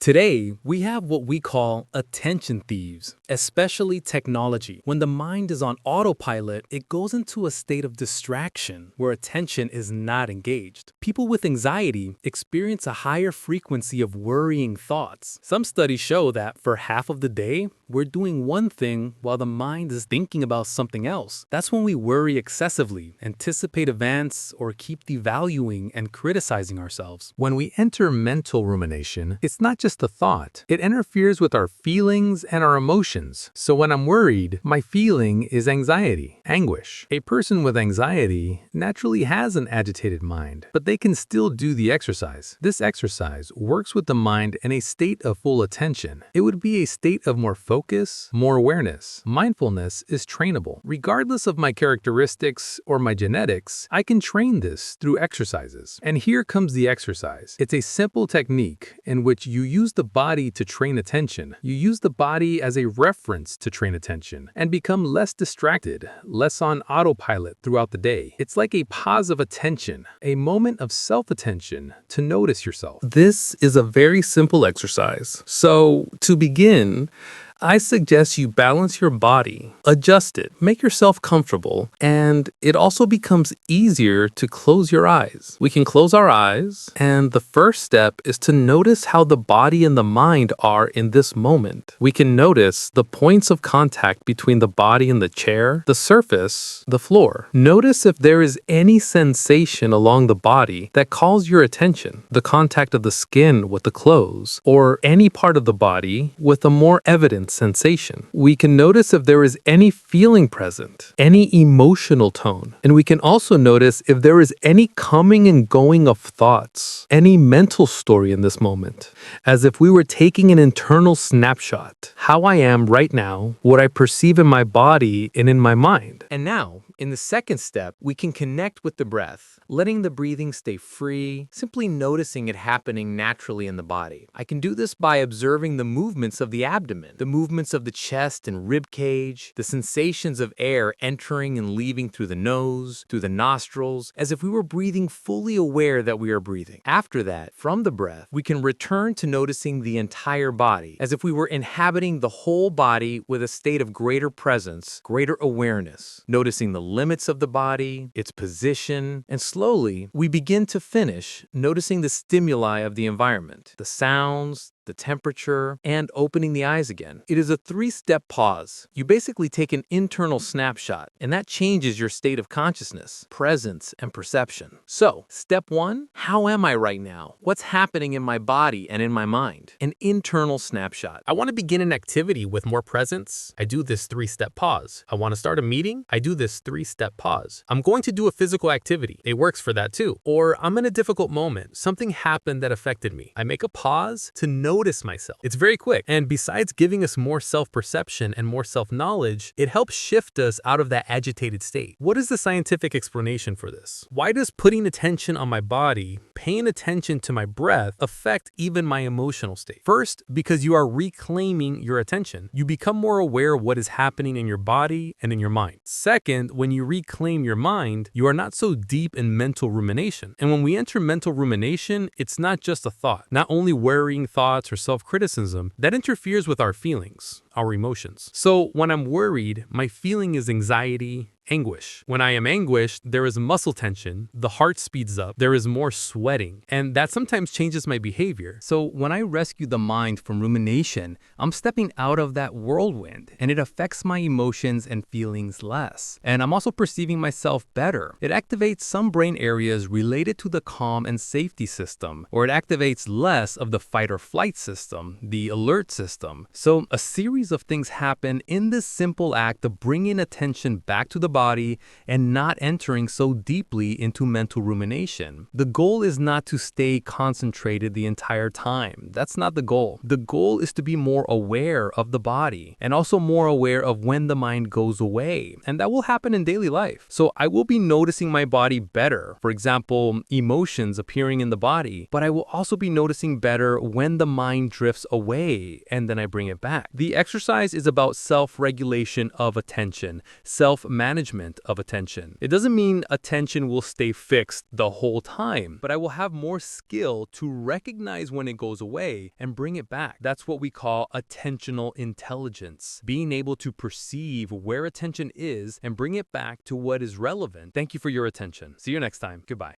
Today, we have what we call attention thieves, especially technology. When the mind is on autopilot, it goes into a state of distraction where attention is not engaged. People with anxiety experience a higher frequency of worrying thoughts. Some studies show that for half of the day, we're doing one thing while the mind is thinking about something else. That's when we worry excessively, anticipate events, or keep devaluing and criticizing ourselves. When we enter mental rumination, it's not just a thought. It interferes with our feelings and our emotions. So when I'm worried, my feeling is anxiety, anguish. A person with anxiety naturally has an agitated mind, but they can still do the exercise. This exercise works with the mind in a state of full attention. It would be a state of more focus, more awareness. Mindfulness is trainable. Regardless of my characteristics or my genetics, I can train this through exercises. And here comes the exercise. It's a simple technique in which you use the body to train attention. You use the body as a reference to train attention and become less distracted, less on autopilot throughout the day. It's like a pause of attention, a moment of self-attention to notice yourself. This is a very simple exercise. So, to begin, I suggest you balance your body, adjust it, make yourself comfortable, and it also becomes easier to close your eyes. We can close our eyes, and the first step is to notice how the body and the mind are in this moment. We can notice the points of contact between the body and the chair, the surface, the floor. Notice if there is any sensation along the body that calls your attention, the contact of the skin with the clothes, or any part of the body with a more evident sensation. We can notice if there is any feeling present, any emotional tone, and we can also notice if there is any coming and going of thoughts, any mental story in this moment, as if we were taking an internal snapshot. How I am right now, what I perceive in my body and in my mind. And now, in the second step, we can connect with the breath, letting the breathing stay free, simply noticing it happening naturally in the body. I can do this by observing the movements of the abdomen, the movements of the chest and rib cage, the sensations of air entering and leaving through the nose, through the nostrils, as if we were breathing fully aware that we are breathing. After that, from the breath, we can return to noticing the entire body, as if we were inhabiting the whole body with a state of greater presence, greater awareness, noticing the limits of the body, its position, and slowly, we begin to finish noticing the stimuli of the environment, the sounds, the temperature, and opening the eyes again. It is a three-step pause. You basically take an internal snapshot, and that changes your state of consciousness, presence, and perception. So, step one, how am I right now? What's happening in my body and in my mind? An internal snapshot. I want to begin an activity with more presence. I do this three-step pause. I want to start a meeting. I do this three-step pause. I'm going to do a physical activity. It works for that too. Or I'm in a difficult moment. Something happened that affected me. I make a pause to notice myself. It's very quick. And besides giving us more self-perception and more self-knowledge, it helps shift us out of that agitated state. What is the scientific explanation for this? Why does putting attention on my body, paying attention to my breath, affect even my emotional state? First, because you are reclaiming your attention. You become more aware of what is happening in your body and in your mind. Second, when you reclaim your mind, you are not so deep in mental rumination. And when we enter mental rumination, it's not just a thought, not only worrying thoughts or self-criticism that interferes with our feelings, our emotions. So when I'm worried, my feeling is anxiety, anguish. When I am anguished, there is muscle tension, the heart speeds up, there is more sweating, and that sometimes changes my behavior. So when I rescue the mind from rumination, I'm stepping out of that whirlwind, and it affects my emotions and feelings less. And I'm also perceiving myself better. It activates some brain areas related to the calm and safety system, or it activates less of the fight or flight system, the alert system. So a series of things happen in this simple act of bringing attention back to the body and not entering so deeply into mental rumination. The goal is not to stay concentrated the entire time. That's not the goal. The goal is to be more aware of the body and also more aware of when the mind goes away. And that will happen in daily life. So I will be noticing my body better. For example, emotions appearing in the body, but I will also be noticing better when the mind drifts away and then I bring it back. The exercise Exercise is about self-regulation of attention, self-management of attention. It doesn't mean attention will stay fixed the whole time, but I will have more skill to recognize when it goes away and bring it back. That's what we call attentional intelligence, being able to perceive where attention is and bring it back to what is relevant. Thank you for your attention. See you next time. Goodbye.